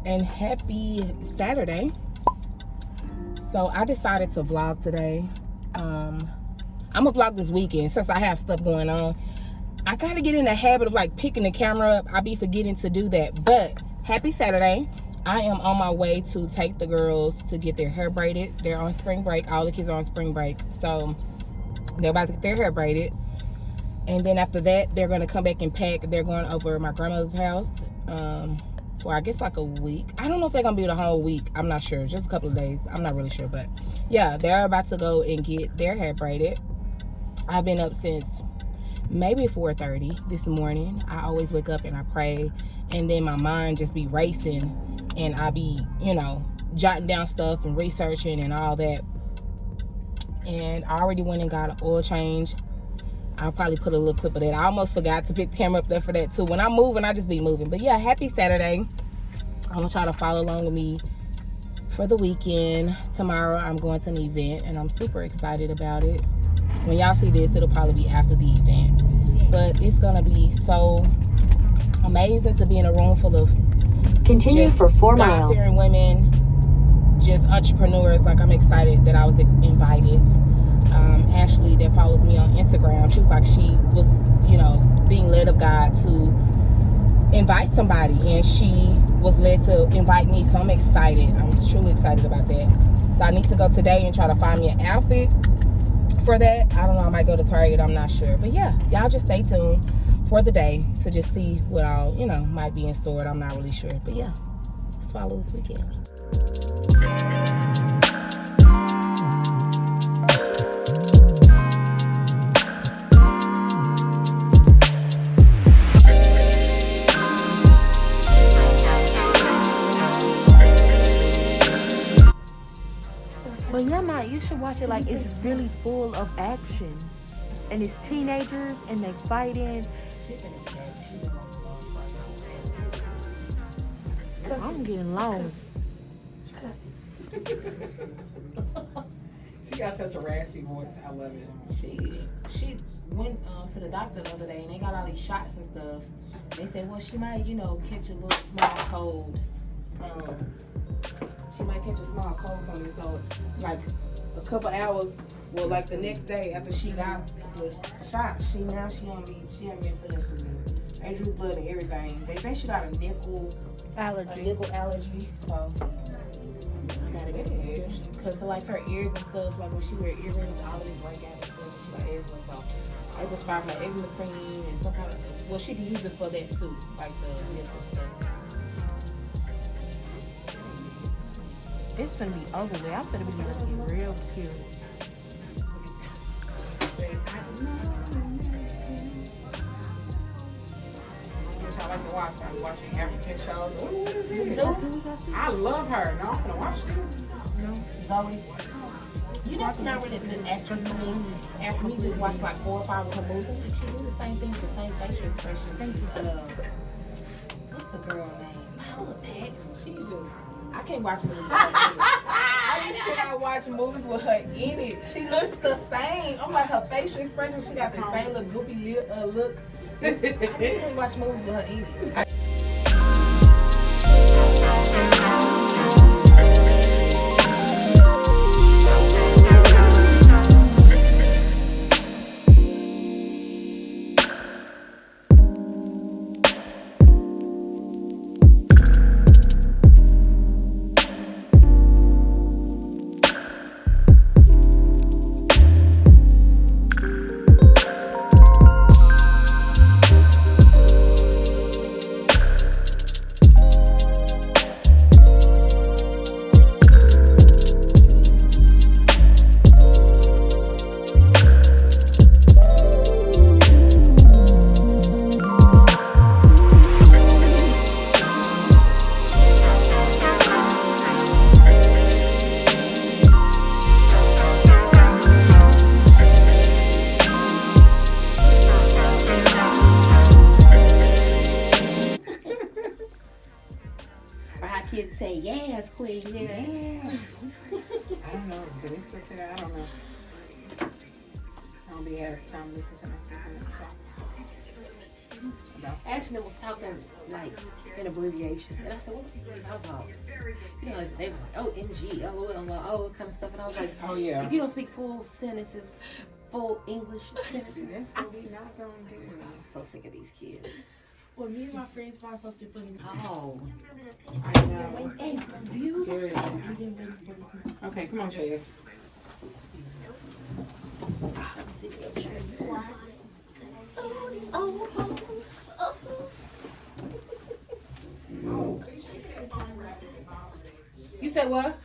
And happy Saturday. So I decided to vlog today. I'm gonna vlog this weekend since I have stuff going on. I gotta get in the habit of like picking the camera up. I be forgetting to do that, but happy Saturday. I am on my way to take the girls to get their hair braided. They're on spring break. All the kids are on spring break, so they're about to get their hair braided, and then after that they're gonna come back and pack. They're going over my grandmother's house for I guess like a week. I don't know if they're gonna be the whole week. I'm not sure, just a couple of days. I'm not really sure, but yeah, they're about to go and get their hair braided. I've been up since maybe 4:30 this morning. I always wake up and I pray, and then my mind just be racing, and I be, you know, jotting down stuff and researching and all that. And I already went and got an oil change. I'll probably put a little clip of that. I almost forgot to pick the camera up there for that too. When I'm moving, I just be moving. But yeah, happy Saturday. I'm gonna try to follow along with me for the weekend. Tomorrow I'm going to an event and I'm super excited about it. When y'all see this, it'll probably be after the event. But it's gonna be so amazing to be in a room full of continue for 4 miles. God-fearing women, just entrepreneurs. Like, I'm excited that I was invited. Ashley, that follows me on Instagram, she was like, she was, you know, being led of God to invite somebody, and she was led to invite me. So I'm excited. I'm truly excited about that. So I need to go today and try to find me an outfit for that. I don't know, I might go to Target, I'm not sure. But yeah, y'all just stay tuned for the day to just see what all, you know, might be in store. I'm not really sure. But yeah, let's follow this weekend. you should watch it. Like, it's really full of action, and it's teenagers and they fighting. I'm getting long. She got such a raspy voice. I love it. She went to the doctor the other day, and they got all these shots and stuff. They said, well, she might, catch a little small cold. She might catch a small cold from it. So, like, a couple hours, well, like the next day after she got the shot, she hasn't been feeling so good. They drew blood and everything. They think she got a nickel allergy. So I gotta get it. Because like her ears and stuff, like when she wear earrings, all of it break out and stuff. And she got eczema, so I prescribed her eczema cream and some kind of. Well, she be using for that too, like the nickel stuff. It's gonna be over with. I'm gonna be looking real cute. I like to watch. I'm watching African shows. What is this? I love her. No, I'm gonna watch this. No. Zoe. You know, she's not really a good actress to me. After me just watch like 4 or 5 of her movies, I'm like, she do the same thing with the same facial expression. Thank you. What's the girl name? Paula Paxton. She's just. I can't watch movies with her in it. I just cannot watch movies with her in it. She looks the same. I'm like her facial expression. She got the same little goofy look. I just can't watch movies with her in it. Kids say yes, queen, yes. I don't know. Did they still say that? I don't know. I don't be having time to listen to my kids. Actually, was talking like in abbreviations, and I said, "What are you talking about?" Like, they was like, "Oh, MG, LOL, all that kind of stuff," and I was like, "Oh yeah." If you don't speak full sentences, full English sentences, that's what we not gonna do. I'm so sick of these kids. Well, me and my friends found something funny. Oh, I know. hey, you. Okay, come on, Chad. Oh, these old bones. You said what?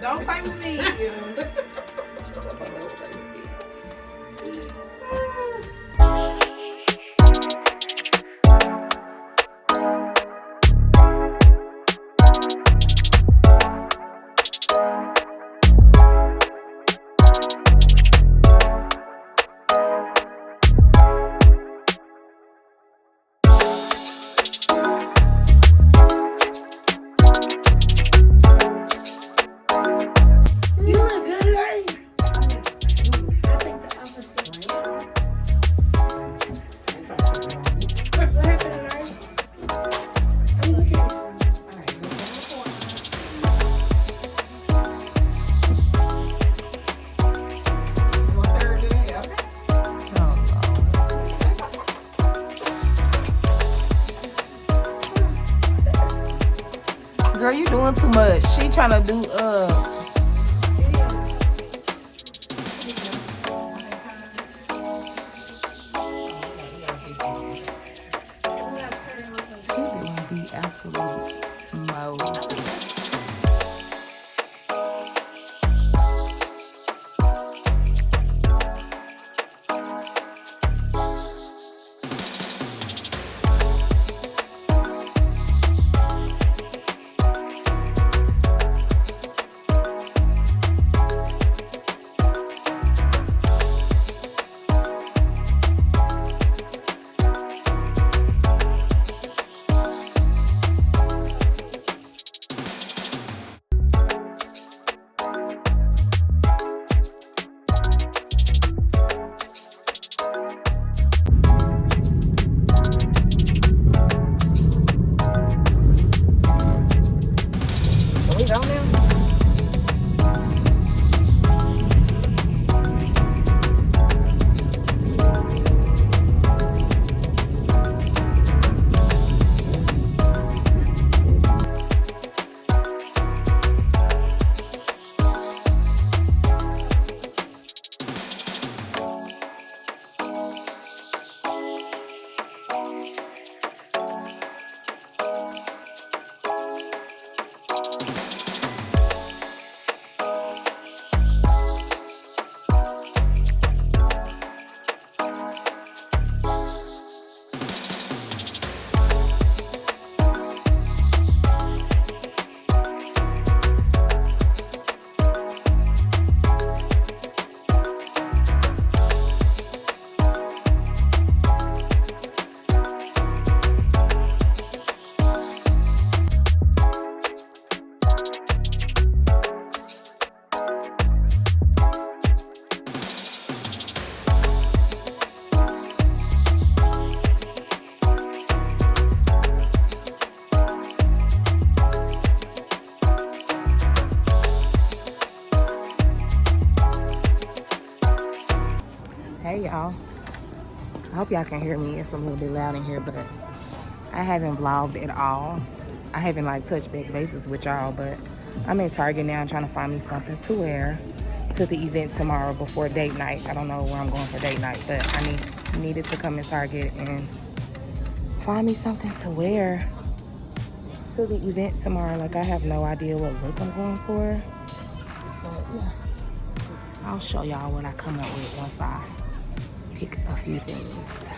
Don't play with me. Girl, you doing too much. She trying to do She doing the absolute most. We go now? Hey y'all, I hope y'all can hear me. It's a little bit loud in here, but I haven't vlogged at all. I haven't like touched back bases with y'all, but I'm in Target now trying to find me something to wear to the event tomorrow before date night. I don't know where I'm going for date night, but I needed to come in Target and find me something to wear to the event tomorrow. Like, I have no idea what look I'm going for, but yeah, I'll show y'all what I come up with once I pick a few things.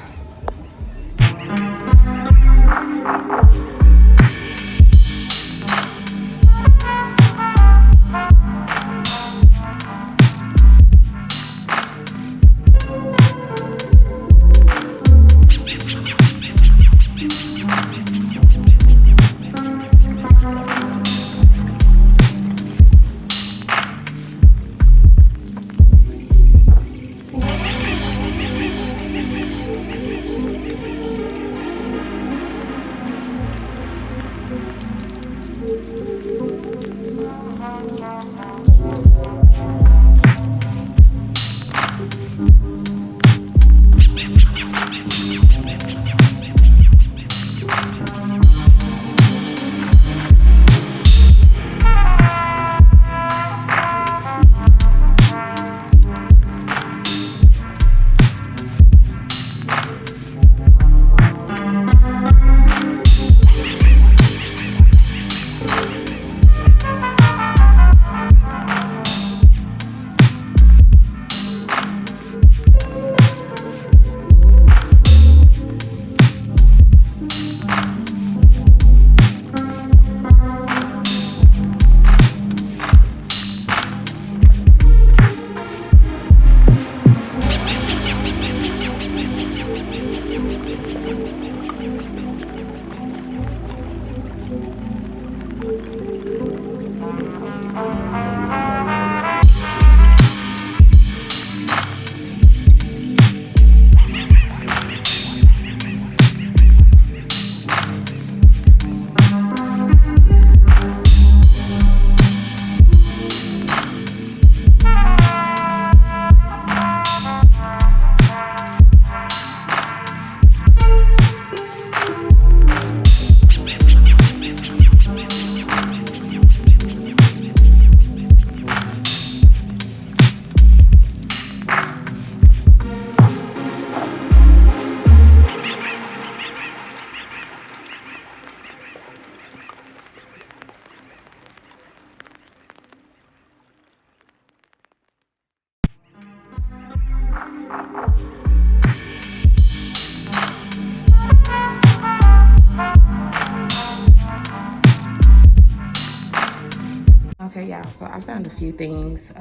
Okay, y'all, so I found a few things.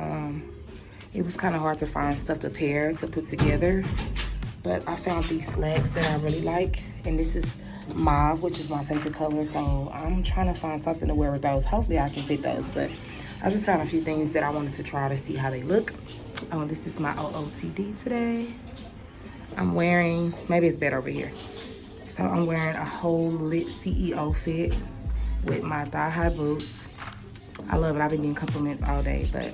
It was kind of hard to find stuff to pair, to put together, but I found these slacks that I really like, and this is mauve, which is my favorite color, so I'm trying to find something to wear with those. Hopefully I can fit those, but I just found a few things that I wanted to try to see how they look. Oh, this is my OOTD today. I'm wearing, maybe it's better over here. So I'm wearing a whole lit CEO fit with my thigh-high boots. I love it. I've been getting compliments all day, but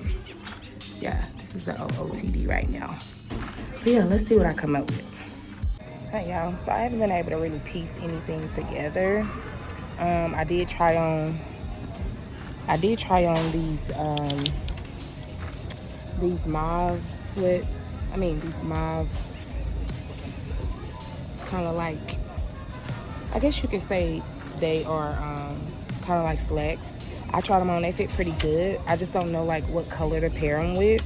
yeah, this is the OOTD right now. But yeah, let's see what I come up with. Hey y'all, so I haven't been able to really piece anything together. I did try on these mauve sweats. I mean, these mauve kind of like, I guess you could say they are kind of like slacks. I tried them on, they fit pretty good. I just don't know like what color to pair them with.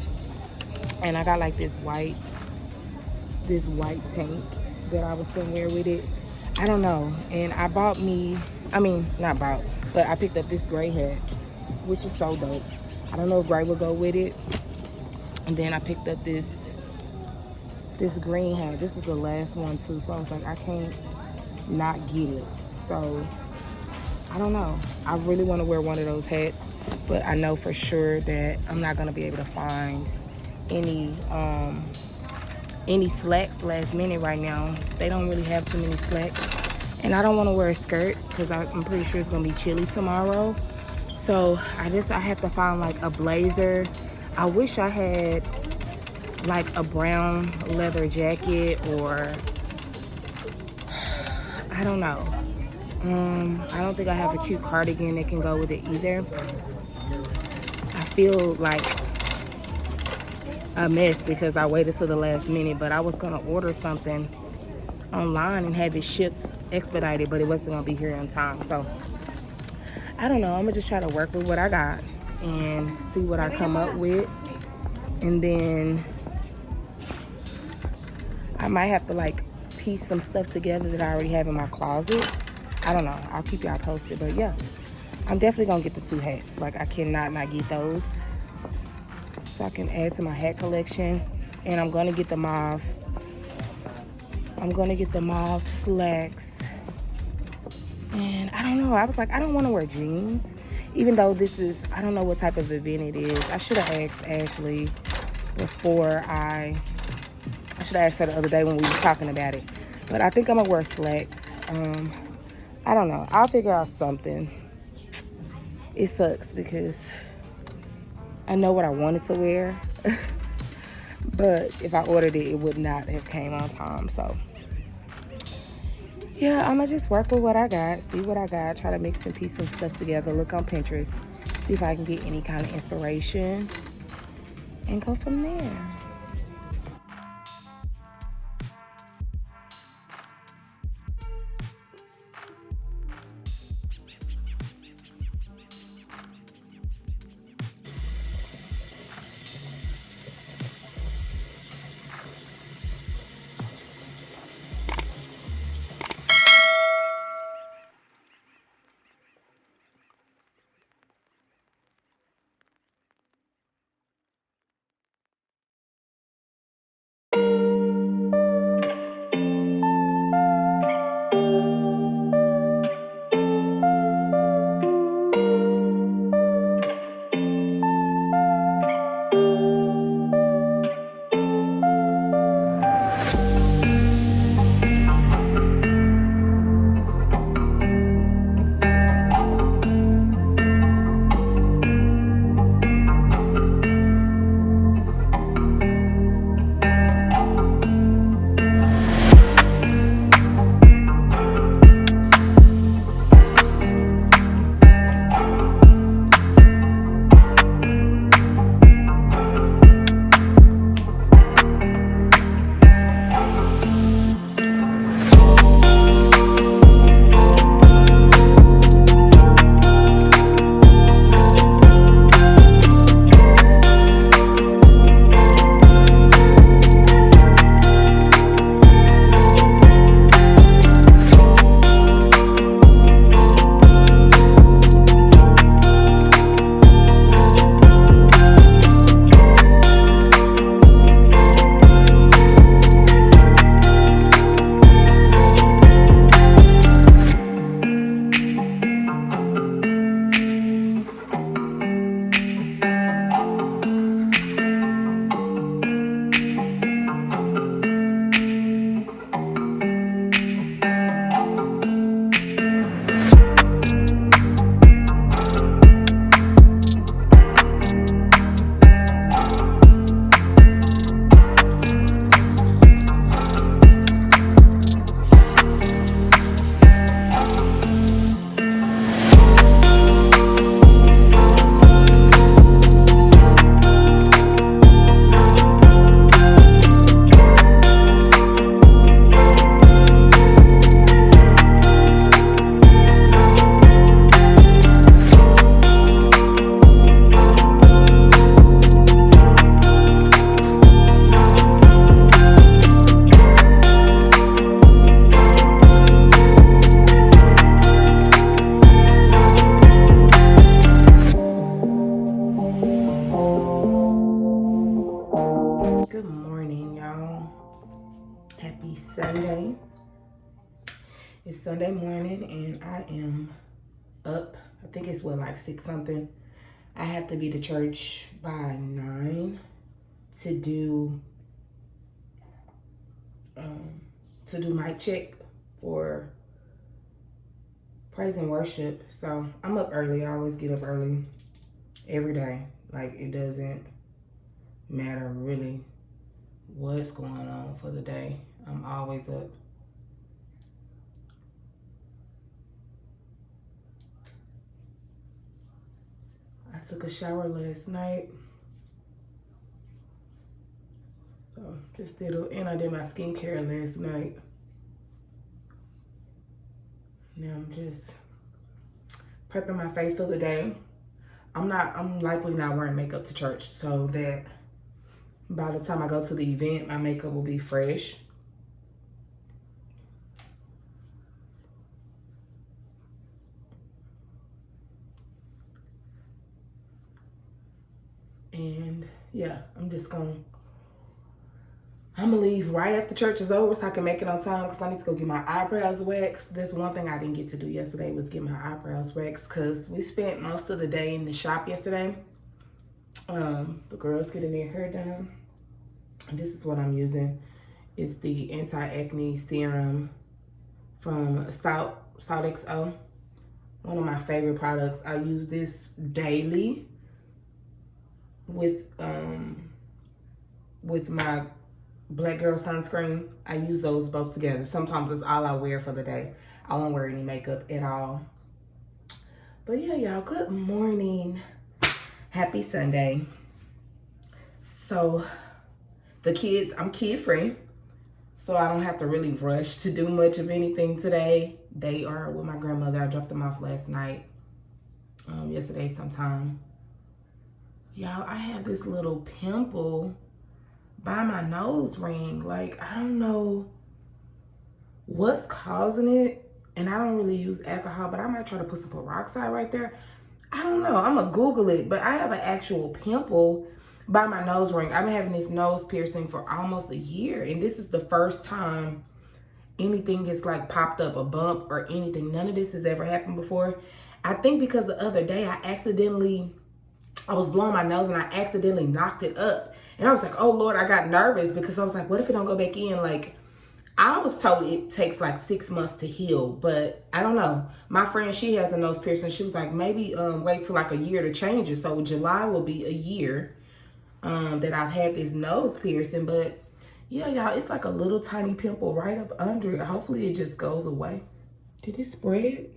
And I got like this white tank that I was gonna wear with it. I don't know. And I bought me, I mean, not bought, but I picked up this gray hat, which is so dope. I don't know if gray will go with it. And then I picked up this green hat. This was the last one too, so I was like, I can't not get it. So I don't know. I really want to wear one of those hats, but I know for sure that I'm not gonna be able to find any slacks last minute right now. They don't really have too many slacks, and I don't want to wear a skirt because I'm pretty sure it's gonna be chilly tomorrow. So I have to find like a blazer. I wish I had like a brown leather jacket, or I don't know. I don't think I have a cute cardigan that can go with it either. I feel like a mess because I waited till the last minute, but I was gonna order something online and have it shipped expedited, but it wasn't gonna be here on time. So I don't know. I'm gonna just try to work with what I got and see what I come up with, and then I might have to like piece some stuff together that I already have in my closet. I don't know. I'll keep y'all posted, but yeah, I'm definitely gonna get the 2 hats. Like, I cannot not get those, so I can add to my hat collection. And I'm gonna get the mauve. I'm gonna get the mauve slacks. And I don't know. I was like, I don't want to wear jeans, even though this is, I don't know what type of event it is. I should have asked Ashley before I should have asked her the other day when we were talking about it. But I think I'm gonna wear slacks. I don't know. I'll figure out something. It sucks because I know what I wanted to wear, but if I ordered it, it would not have came on time. So yeah, I'm gonna just work with what I got, see what I got, try to mix and piece some stuff together, look on Pinterest, see if I can get any kind of inspiration, and go from there. I am up. I think it's what, like 6 something. I have to be to church by 9 to do mic check for praise and worship. So I'm up early. I always get up early every day. Like, it doesn't matter really what's going on for the day. I'm always up. I took a shower last night. So and I did my skincare last night. Now I'm just prepping my face for the day. I'm likely not wearing makeup to church, so that by the time I go to the event, my makeup will be fresh. And yeah, I'm gonna leave right after church is over so I can make it on time, because I need to go get my eyebrows waxed. That's one thing I didn't get to do yesterday, was get my eyebrows waxed, because we spent most of the day in the shop yesterday. The girls getting their hair done. And this is what I'm using. It's the anti-acne serum from Salt XO. One of my favorite products. I use this daily with my Black Girl sunscreen. I use those both together. Sometimes it's all I wear for the day. I don't wear any makeup at all. But yeah, y'all, good morning. Happy Sunday. So the kids, I'm kid free, so I don't have to really rush to do much of anything today. They are with my grandmother. I dropped them off last night, yesterday sometime. Y'all, I had this little pimple by my nose ring. Like, I don't know what's causing it, and I don't really use alcohol, but I might try to put some peroxide right there. I don't know. I'm gonna Google it, but I have an actual pimple by my nose ring. I've been having this nose piercing for almost a year, and this is the first time anything has like popped up, a bump or anything. None of this has ever happened before. I think because the other day I was blowing my nose and I accidentally knocked it up. And I was like, oh Lord, I got nervous, because I was like, what if it don't go back in? Like, I was told it takes like 6 months to heal, but I don't know. My friend, she has a nose piercing. She was like, maybe wait till like a year to change it. So July will be a year that I've had this nose piercing. But yeah, y'all, it's like a little tiny pimple right up under it. Hopefully it just goes away. Did it spread?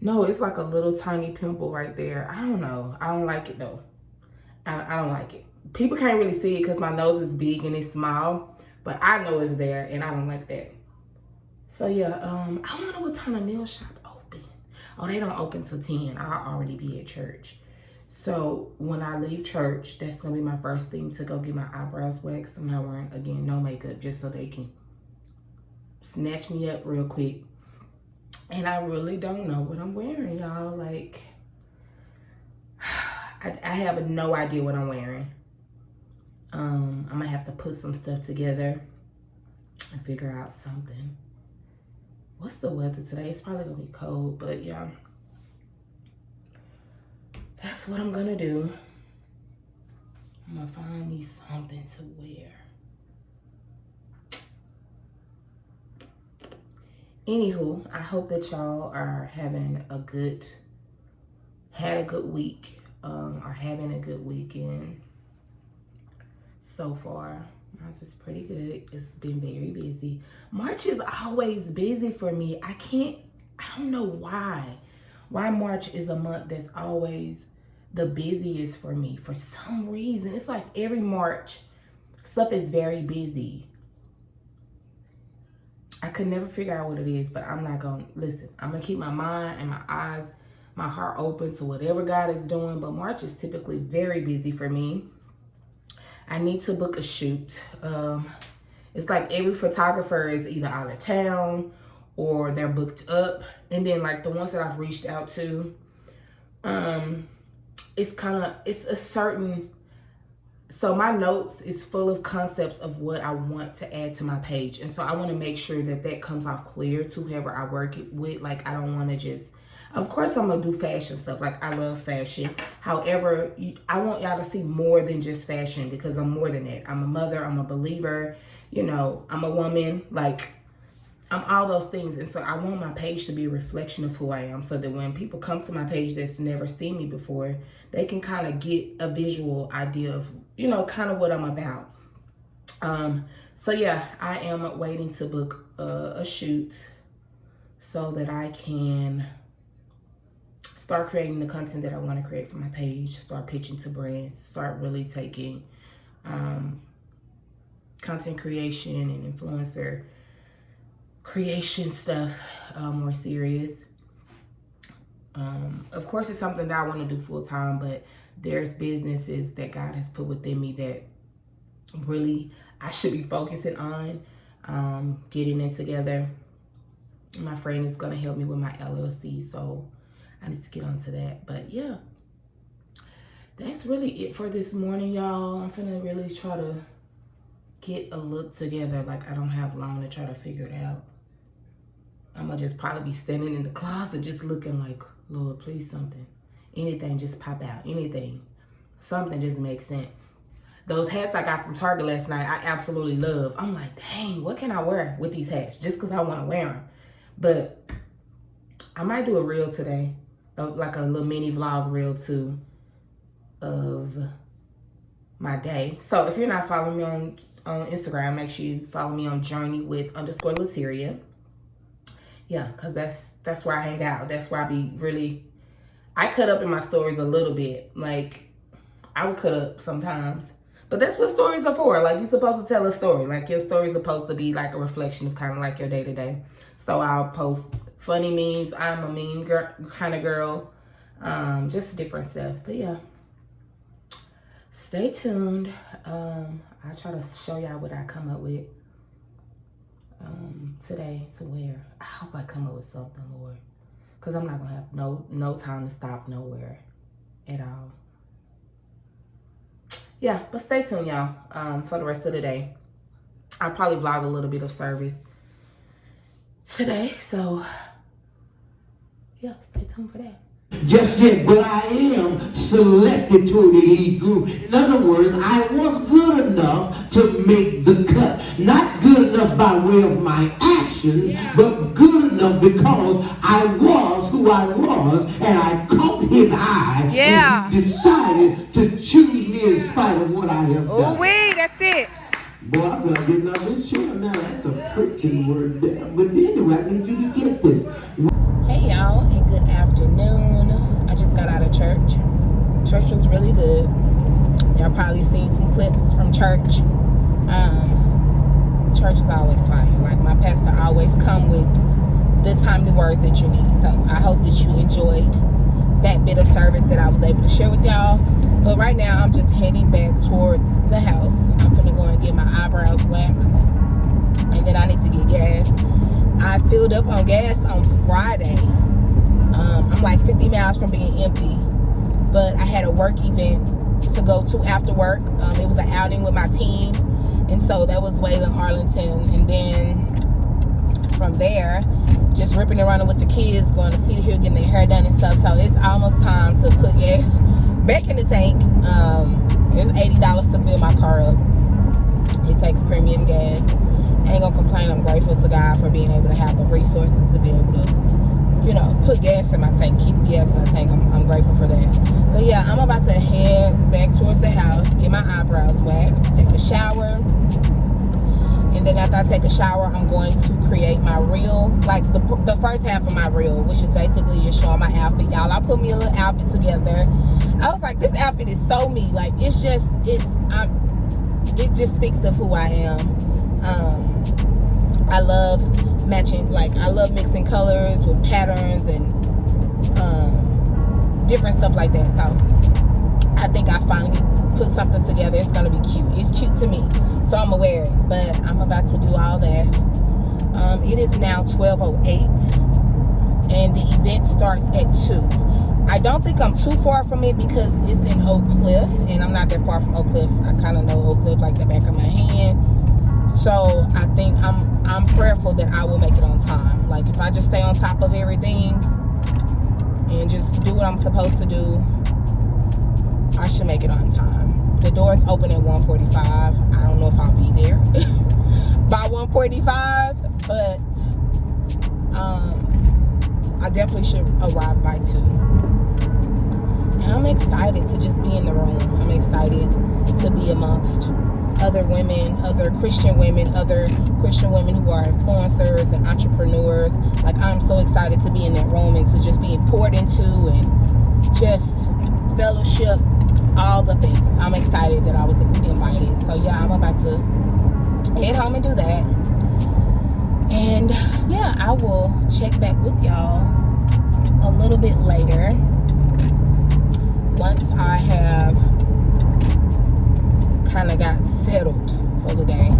No, it's like a little tiny pimple right there. I don't know. I don't like it though. I don't like it. People can't really see it because my nose is big and it's small, but I know it's there and I don't like that. So yeah, I wonder what time the nail shop open. Oh, they don't open till 10. I'll already be at church. So when I leave church, that's gonna be my first thing, to go get my eyebrows waxed. I'm not wearing, again, no makeup, just so they can snatch me up real quick. And I really don't know what I'm wearing, y'all. Like, I have no idea what I'm wearing. I'm gonna have to put some stuff together and figure out something. What's the weather today? It's probably gonna be cold, but yeah. That's what I'm gonna do. I'm gonna find me something to wear. Anywho, I hope that y'all are having had a good week, or having a good weekend so far. Mine's is pretty good. It's been very busy. March is always busy for me. I don't know why March is a month that's always the busiest for me. For some reason, it's like every March, stuff is very busy. I could never figure out what it is, but I'm not gonna listen. I'm gonna keep my mind and my eyes, my heart open to whatever God is doing. But March is typically very busy for me. I need to book a shoot. It's like every photographer is either out of town or they're booked up. And then like the ones that I've reached out to, it's a certain so my notes is full of concepts of what I want to add to my page. And so I want to make sure that that comes off clear to whoever I work with. Like, I don't want to just, of course I'm going to do fashion stuff. Like, I love fashion. However, I want y'all to see more than just fashion, because I'm more than that. I'm a mother. I'm a believer. You know, I'm a woman. Like, I'm all those things. And so I want my page to be a reflection of who I am, so that when people come to my page that's never seen me before, they can kind of get a visual idea of, you know, kind of what I'm about. So yeah, I am waiting to book a shoot so that I can start creating the content that I want to create for my page, start pitching to brands, start really taking content creation and influencer creation stuff more serious. Of course, it's something that I want to do full time, but there's businesses that God has put within me that really I should be focusing on getting it together. My friend is going to help me with my LLC, so I need to get onto that. But yeah, that's really it for this morning, y'all. I'm finna really try to get a look together. Like, I don't have long to try to figure it out. I'm gonna just probably be standing in the closet just looking like, Lord, please something. Anything just pop out. Anything. Something just makes sense. Those hats I got from Target last night, I absolutely love. I'm like, dang, what can I wear with these hats? Just because I want to wear them. But I might do a reel today. Like a little mini vlog reel too of my day. So if you're not following me on Instagram, make sure you follow me on journey_with_Lateria. Yeah, because that's where I hang out. That's where I be really, I cut up in my stories a little bit. Like, I would cut up sometimes. But that's what stories are for. Like, you're supposed to tell a story. Like, your story's supposed to be like a reflection of kind of like your day-to-day. So I'll post funny memes. I'm a meme kind of girl. Just different stuff. But yeah, stay tuned. I'll try to show y'all what I come up with today to wear. I hope I come up with something, Lord, because I'm not gonna have no time to stop nowhere at all. Yeah, but stay tuned, y'all, for the rest of the day. I'll probably vlog a little bit of service today, so yeah, stay tuned for that. Just yet, but I am selected to the elite group. In other words, I was good enough to make the cut. Not good enough by way of my actions, but good enough because I was who I was, and I caught his eye, and he decided to choose me in spite of what I have done. Oh, wait, that's it. Boy, I feel like getting up this chair now. That's a preaching word there. But anyway, I need you to get this. Hey y'all, and good afternoon. I just got out of church. Church was really good. Y'all probably seen some clips from church. Church is always fine. Like, my pastor always come with the timely words that you need. So I hope that you enjoyed that bit of service that I was able to share with y'all. But right now I'm just heading back towards the house. I'm gonna go and get my eyebrows waxed, and then I need to get gas. I filled up on gas on Friday. I'm like 50 miles from being empty, but I had a work event to go to after work. It was an outing with my team, and so that was Wayland, Arlington, and then from there, just ripping and running with the kids, going to Cedar Hill, getting their hair done and stuff. So it's almost time to put gas back in the tank. It's $80 to fill my car up. It takes premium gas. I ain't gonna complain. I'm grateful to God for being able to have the resources to be able to, you know, put gas in my tank, keep gas in my tank. I'm grateful for that. But yeah, I'm about to head back towards the house, get my eyebrows waxed, take a shower, and then after I take a shower, I'm going to create my reel, like the first half of my reel, which is basically just showing my outfit. Y'all, I put me a little outfit together. I was like, this outfit is so me. Like, it just speaks of who I am. I love matching, like, I love mixing colors with patterns and different stuff like that. So I think I finally put something together. It's gonna be cute. It's cute to me, so I'm gonna wear it. But I'm about to do all that. It is now 12:08, and the event starts at 2. I don't think I'm too far from it because it's in Oak Cliff, and I'm not that far from Oak Cliff. I kind of know Oak Cliff like the back of my hand. So I think I'm prayerful that I will make it on time. Like if I just stay on top of everything and just do what I'm supposed to do, I should make it on time. The doors open at 1:45. I don't know if I'll be there by 1:45, but I definitely should arrive by 2. And I'm excited to just be in the room. I'm excited to be amongst other women, other Christian women who are influencers and entrepreneurs. Like, I'm so excited to be in that room and to just be poured into and just fellowship, all the things. I'm excited that I was invited. So yeah, I'm about to head home and do that. And yeah, I will check back with y'all a little bit later once I have kind of got settled for the day.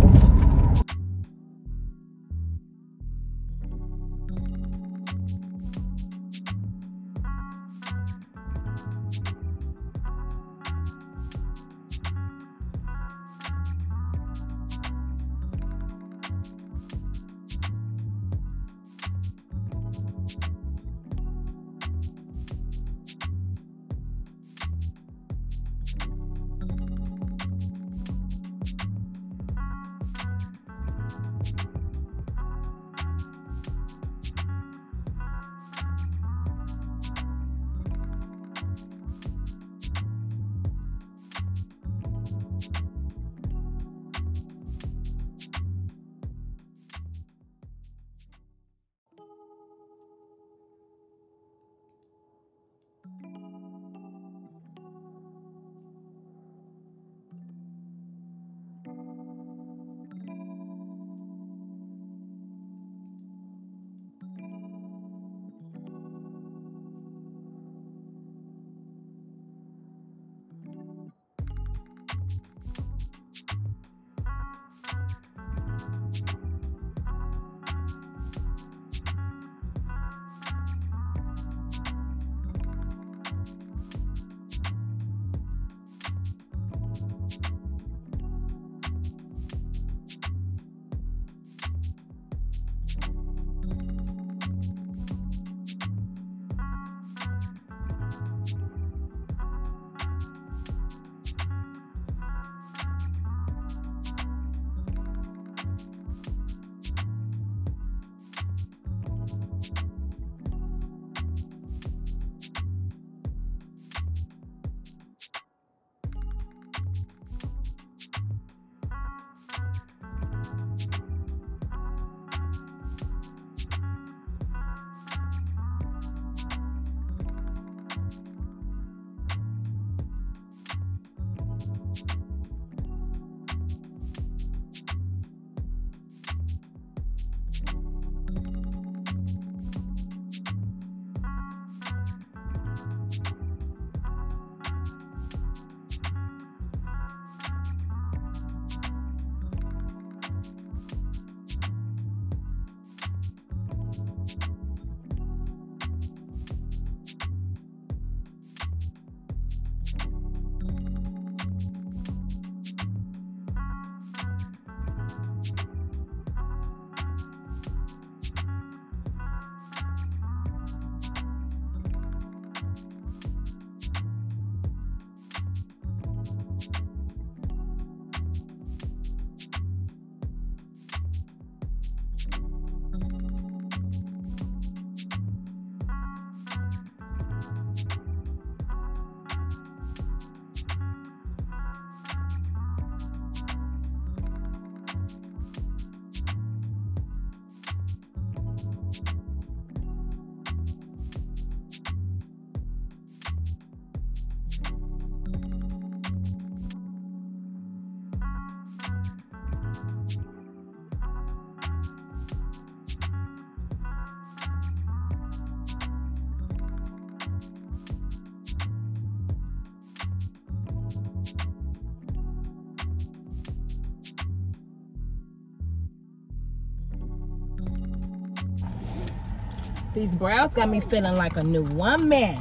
These brows got me feeling like a new woman.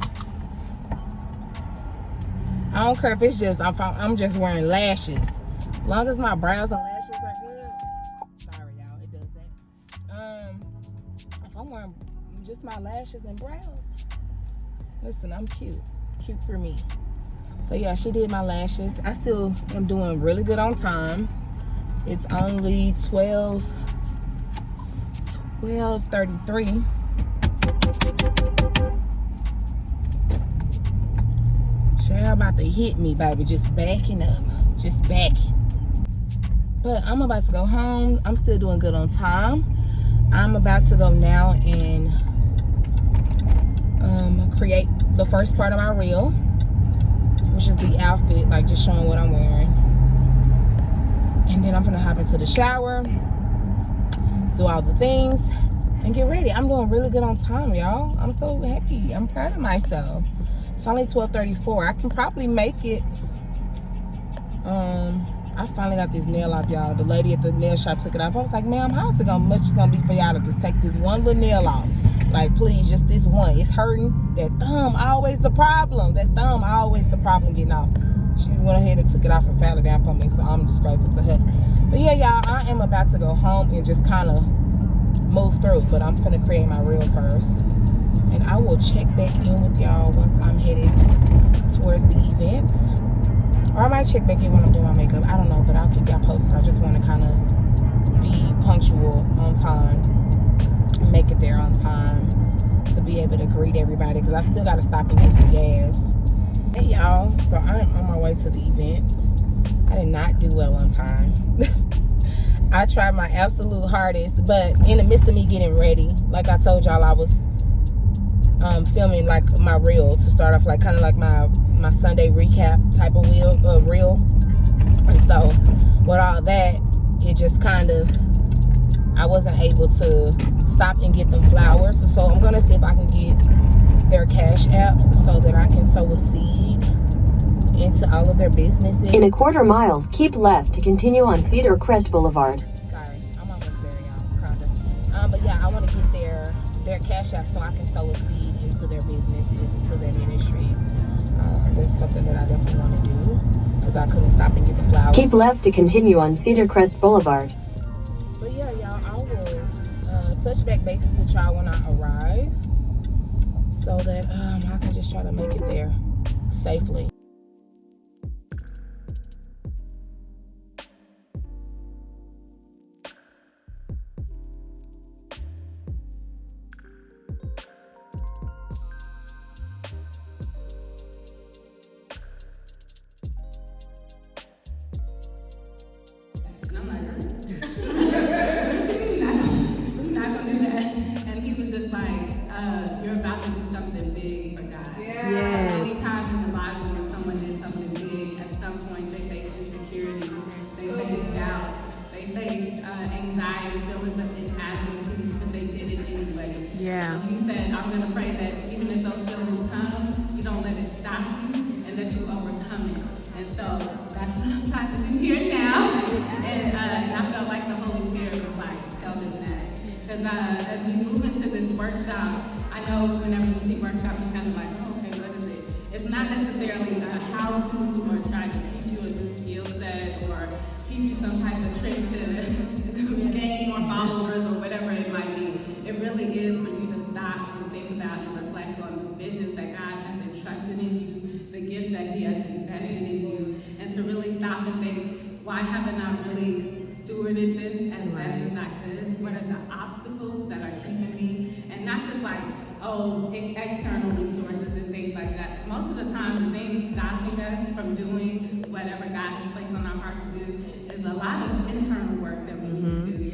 I don't care if it's just I'm just wearing lashes. As long as my brows and lashes are good. Sorry, y'all, it does that. If I'm wearing just my lashes and brows, listen, I'm cute. Cute for me. So yeah, she did my lashes. I still am doing really good on time. It's only 12:33. Y'all about to hit me, baby. Just backing up. Just backing. But I'm about to go home. I'm still doing good on time. I'm about to go now and create the first part of my reel, which is the outfit, like just showing what I'm wearing. And then I'm gonna hop into the shower, do all the things, and get ready. I'm doing really good on time, y'all. I'm so happy. I'm proud of myself. It's only 12:34. I can probably make it. I finally got this nail off, y'all. The lady at the nail shop took it off. I was like, ma'am, how's it much it's gonna be for y'all to just take this one little nail off? Like, please, just this one. It's hurting. That thumb always the problem. That thumb always the problem getting off. She went ahead and took it off and filed it down for me, so I'm just grateful to her. But yeah, y'all, I am about to go home and just kind of move through, but I'm finna create my reel first. And I will check back in with y'all once I'm headed towards the event. Or I might check back in when I'm doing my makeup. I don't know, but I'll keep y'all posted. I just want to kind of be punctual on time, make it there on time to be able to greet everybody, because I still got to stop and get some gas. Hey, y'all. So I'm on my way to the event. I did not do well on time. I tried my absolute hardest, but in the midst of me getting ready, like I told y'all, I was filming like my reel to start off, like kind of like my Sunday recap type of reel. And so with all that, it just kind of, I wasn't able to stop and get them flowers. So I'm gonna see if I can get their cash apps so that I can sow a seed into all of their businesses. In a quarter mile, keep left to continue on Cedar Crest Boulevard. Sorry, I'm almost there, y'all, kinda. But yeah, I want to get their cash app so I can sow a seed into their businesses, into their ministries. That's something that I definitely want to do, because I couldn't stop and get the flowers. Keep left to continue on Cedar Crest Boulevard. But yeah, y'all, I will touch back bases with y'all when I arrive, so that I can just try to make it there safely. You're about to do something big for God. Yes. Many times in the Bible, when someone did something big, at some point they faced insecurity, they faced doubt, they faced anxiety, feelings of inadequacy, but they did it anyway. Yeah. So he said, I'm going to pray that even if those feelings come, you don't let it stop you, and that you overcome it. And so that's what I'm trying to do here now. And I felt like the Holy Spirit was like, tell them that. Because as we move into this workshop, I know whenever you see workshop, you're kind of like, oh, okay, what is it? It's not necessarily a how-to or trying to teach you a new skill set or teach you some type of trick to gain more followers or whatever it might be. It really is for you to stop and think about and reflect on the visions that God has entrusted in you, the gifts that He has invested in you, and to really stop and think, why haven't I really stewarded this as best as I could? What are the obstacles that are keeping me? And not just like, oh, external resources and things like that. Most of the time, the things stopping us from doing whatever God has placed on our heart to do is a lot of internal work that we need to do.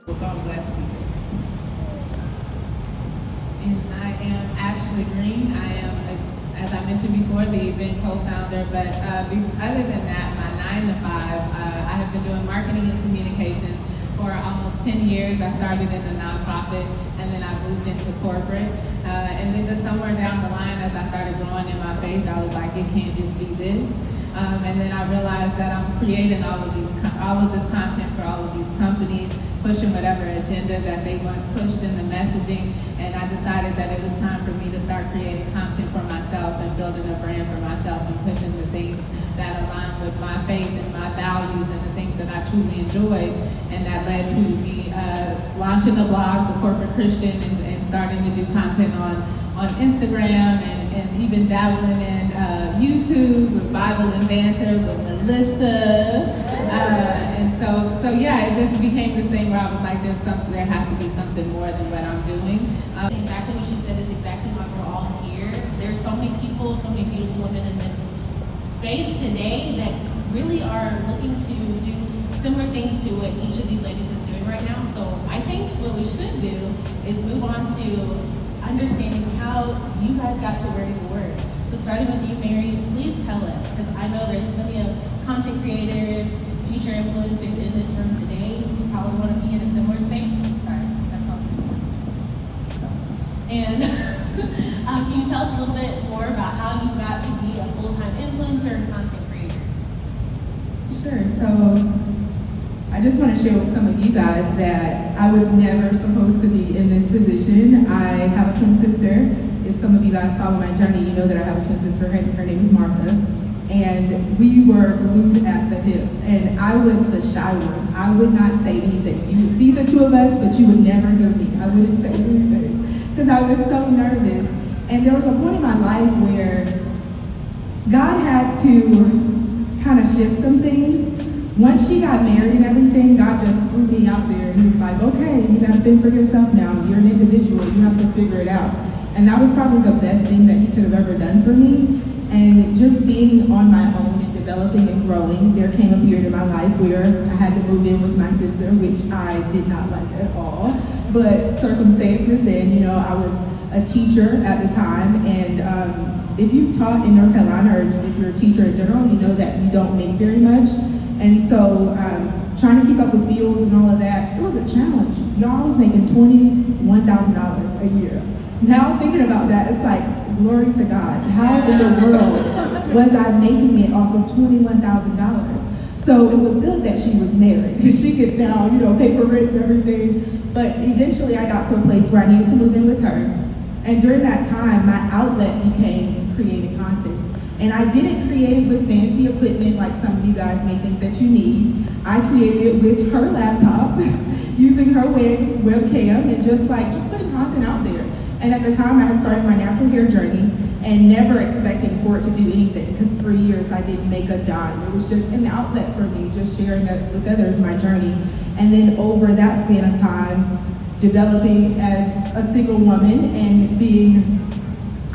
So I'm glad to be here. And I am Ashley Green. I am, as I mentioned before, the event co-founder, but other than that, my 9 to 5, I have been doing marketing and communications for almost 10 years. I started in the nonprofit, and then I moved into corporate. And then just somewhere down the line, as I started growing in my faith, I was like, it can't just be this. And then I realized that I'm creating all of this content for all of these companies, pushing whatever agenda that they want pushed in the messaging. And I decided that it was time for me to start creating content for myself and building a brand for myself and pushing the things that align with my faith and my values and the things that I truly enjoy. And that led to me launching the blog, The Corporate Christian, and starting to do content on Instagram and even dabbling in YouTube with Bible and Banter with Melissa. And so yeah, it just became this thing where I was like, there has to be something more than what I'm doing. Exactly what she said is exactly why we're all here. There's so many people, so many beautiful women in this space today that really are looking to do similar things to what each of these ladies is doing right now. So I think what we should do is move on to understanding how you guys got to where you were. So starting with you, Mary, please tell us, because I know there's plenty of content creators, future influencers in this room today who probably want to be in a similar space. Sorry, that's probably. And can you tell us a little bit more about how you got to be a full-time influencer and content creator? Sure. So I just want to share with some of you guys that I was never supposed to be in this position. I have a twin sister. If some of you guys follow my journey, you know that I have a twin sister. Her name is Martha. And we were glued at the hip. And I was the shy one. I would not say anything. You would see the two of us, but you would never hear me. I wouldn't say anything because I was so nervous. And there was a point in my life where God had to kind of shift some things. Once she got married and everything, God just threw me out there. And he was like, okay, you got to fend for yourself now. You're an individual. You have to figure it out. And that was probably the best thing that he could have ever done for me. And just being on my own and developing and growing, there came a period in my life where I had to move in with my sister, which I did not like at all. But circumstances, and I was a teacher at the time, and if you've taught in North Carolina, or if you're a teacher in general, you know that you don't make very much. And so trying to keep up with bills and all of that, it was a challenge. I was making $21,000 a year. Now thinking about that, it's like, glory to God. How in the world was I making it off of $21,000? So it was good that she was married, because she could now, pay for rent and everything. But eventually I got to a place where I needed to move in with her. And during that time, my outlet became creating content. And I didn't create it with fancy equipment like some of you guys may think that you need. I created it with her laptop, using her webcam, and just putting content out there. And at the time, I had started my natural hair journey and never expecting for it to do anything, because for years I didn't make a dime. It was just an outlet for me, just sharing that with others, my journey. And then over that span of time, developing as a single woman and being,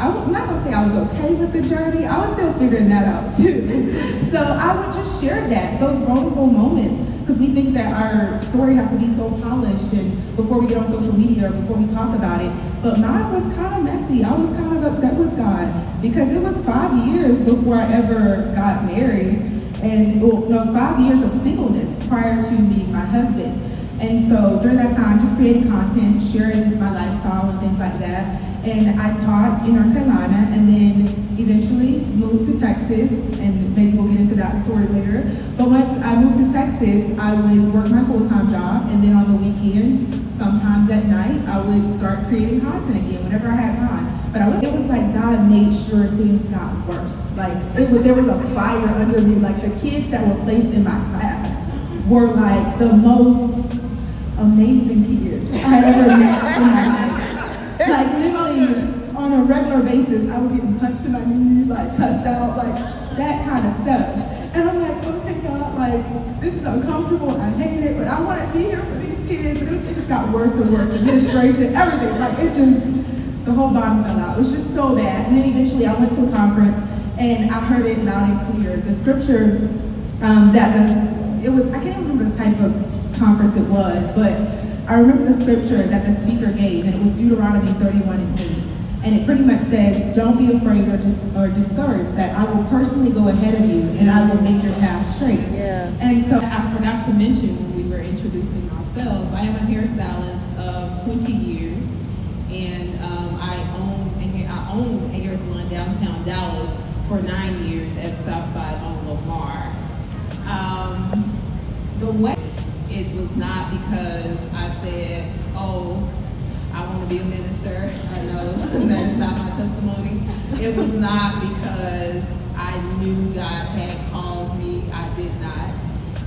I'm not gonna say I was okay with the journey, I was still figuring that out too. So I would just share those vulnerable moments, because we think that our story has to be so polished and before we get on social media or before we talk about it. But mine was kind of messy. I was kind of upset with God because it was 5 years before I ever got married, and 5 years of singleness prior to meeting my husband. And so during that time, just creating content, sharing my lifestyle and things like that. And I taught in North Carolina, and then eventually moved to Texas, and maybe we'll get into that story later. But once I moved to Texas, I would work my full-time job, and then on the weekend, sometimes at night, I would start creating content again whenever I had time. But it was like God made sure things got worse. There was a fire under me. The kids that were placed in my class were the most amazing kids I ever met in my life. Literally, on a regular basis, I was getting punched in my knee, cussed out, that kind of stuff. And I'm like, okay, God, this is uncomfortable, I hate it, but I want to be here for these kids. And it just got worse and worse, administration, everything. The whole bottom fell out. It was just so bad. And then eventually I went to a conference, and I heard it loud and clear. The scripture I can't remember the type of conference it was, but I remember the scripture that the speaker gave, and it was Deuteronomy 31:8. And it pretty much says, don't be afraid or discouraged, that I will personally go ahead of you and I will make your path straight. Yeah. And so I forgot to mention when we were introducing ourselves myself. So I am a hairstylist of 20 years, and I owned a hair salon downtown Dallas for 9 years at Southside on Lamar. The way it was not because I said, oh, I want to be a minister. I know that is not my testimony. It was not because I knew God had called me. I did not.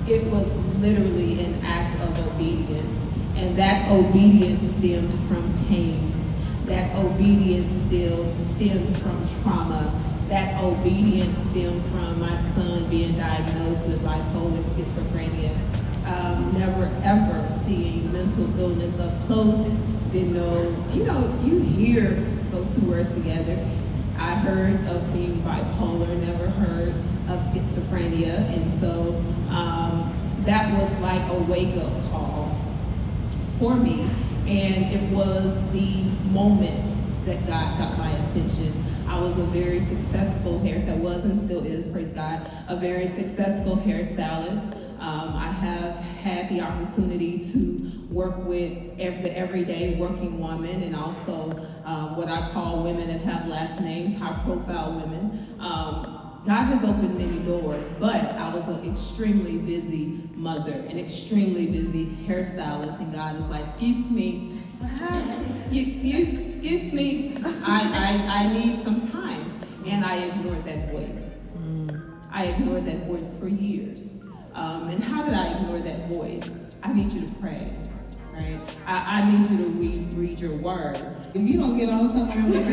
It was literally an act of obedience. And that obedience stemmed from pain. That obedience stemmed from trauma. That obedience stemmed from my son being diagnosed with bipolar schizophrenia. Never ever seeing mental illness up close. Didn't know, you hear those two words together. I heard of being bipolar, never heard of schizophrenia. And so that was like a wake-up call for me. And it was the moment that God got my attention. I was a very successful hairstylist, was and still is, praise God, a very successful hairstylist. I have had the opportunity to work with the everyday working woman, and also what I call women that have last names, high profile women. God has opened many doors, but I was an extremely busy mother, an extremely busy hairstylist, and God is like, excuse me, excuse me, I need some time. And I ignored that voice. I ignored that voice for years. And how did I ignore that voice? I need you to pray, right? I need you to read your word. If you don't get on something, I'm gonna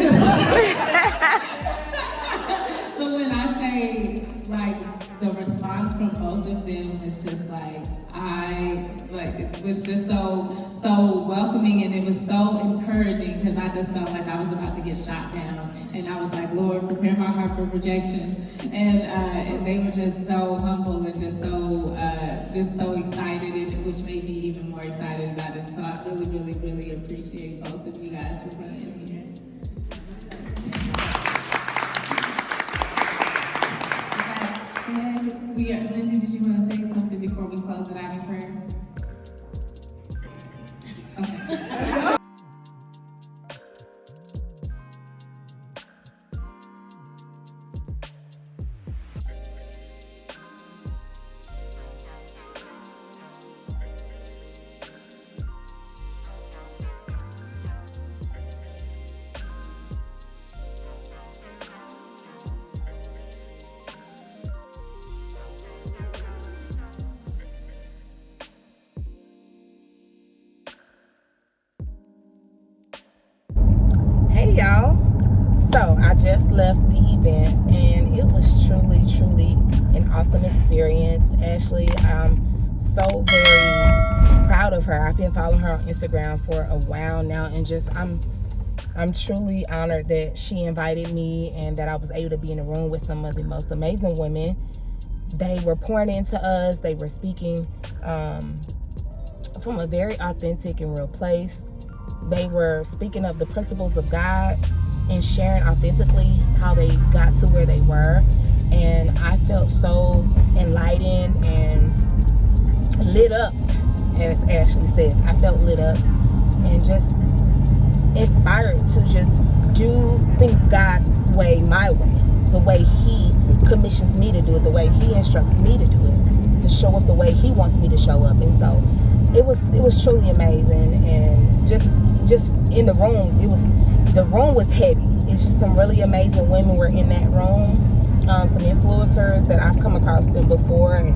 But when I say, like, the response from both of them was just like, it was just so welcoming, and it was so encouraging, because I just felt like I was about to get shot down. And I was like, Lord, prepare my heart for rejection. And they were just so humble and just so excited, and which made me even more excited about it. So I really, really, really appreciate both of you guys for being here. Lindsay, did you want to say something before we close it out in prayer? Okay. Hey y'all, so I just left the event and it was truly an awesome experience. Ashley, I'm so very proud of her. I've been following her on Instagram for a while now, and just I'm truly honored that she invited me and that I was able to be in the room with some of the most amazing women. They were pouring into us. They were speaking from a very authentic and real place. They were speaking of the principles of God and sharing authentically how they got to where they were. And I felt so enlightened and lit up, as Ashley says. I felt lit up and just inspired to just do things God's way, my way, the way He commissions me to do it, the way He instructs me to do it, to show up the way He wants me to show up. And so it was truly amazing. And just in the room, the room was heavy. It's just some really amazing women were in that room, some influencers that I've come across them before, and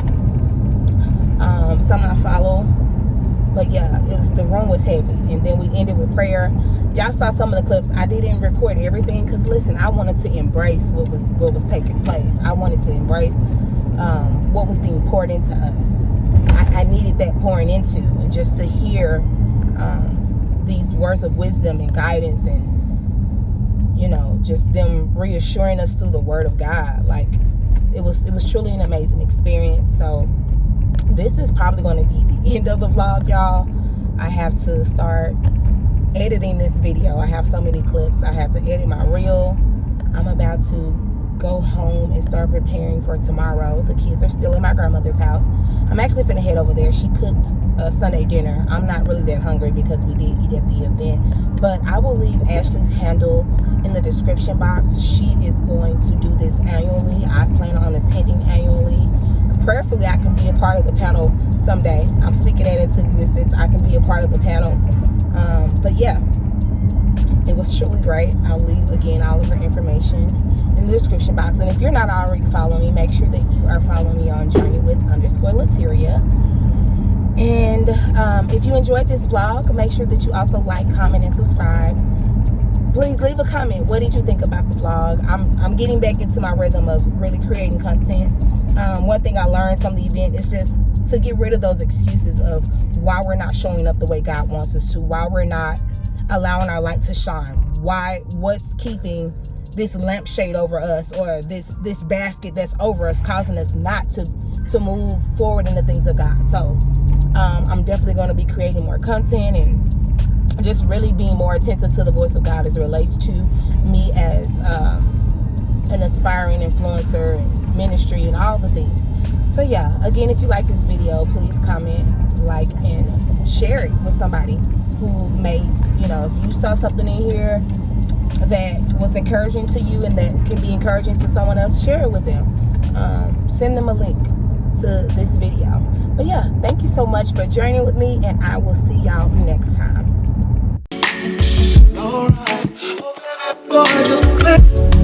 some I follow. But yeah, the room was heavy. And then we ended with prayer. Y'all saw some of the clips. I didn't record everything because, listen, I wanted to embrace what was taking place. I wanted to embrace what was being poured into us. I needed that pouring into, and just to hear these words of wisdom and guidance, and just them reassuring us through the Word of God. Like, it was truly an amazing experience. So this is probably going to be the end of the vlog, y'all. I have to start editing this video. I have so many clips. I have to edit my reel. I'm about to go home and start preparing for tomorrow. The kids are still in my grandmother's house. I'm actually finna head over there. She cooked Sunday dinner. I'm not really that hungry because we did eat at the event, but I will leave Ashley's handle in the description box. She is going to do this annually. I plan on attending annually. Prayerfully, I can be a part of the panel someday. I'm speaking that into existence. I can be a part of the panel. But yeah, it was truly great. I'll leave again all of her information in the description box. And if you're not already following me, make sure that you are following me on journeywith_Lateria. And if you enjoyed this vlog, make sure that you also like, comment, and subscribe. Please leave a comment. What did you think about the vlog? I'm getting back into my rhythm of really creating content. One thing I learned from the event is just to get rid of those excuses of why we're not showing up the way God wants us to, why we're not allowing our light to shine, what's keeping this lampshade over us, or this basket that's over us, causing us not to move forward in the things of God. So I'm definitely going to be creating more content and just really being more attentive to the voice of God as it relates to me as an aspiring influencer and ministry and all the things. So yeah, again, if you like this video, please comment, like, and share it with somebody who may, if you saw something in here that was encouraging to you and that can be encouraging to someone else, share it with them. Send them a link to this video. But yeah, thank you so much for journeying with me, and I will see y'all next time. All right. Oh, baby boy, just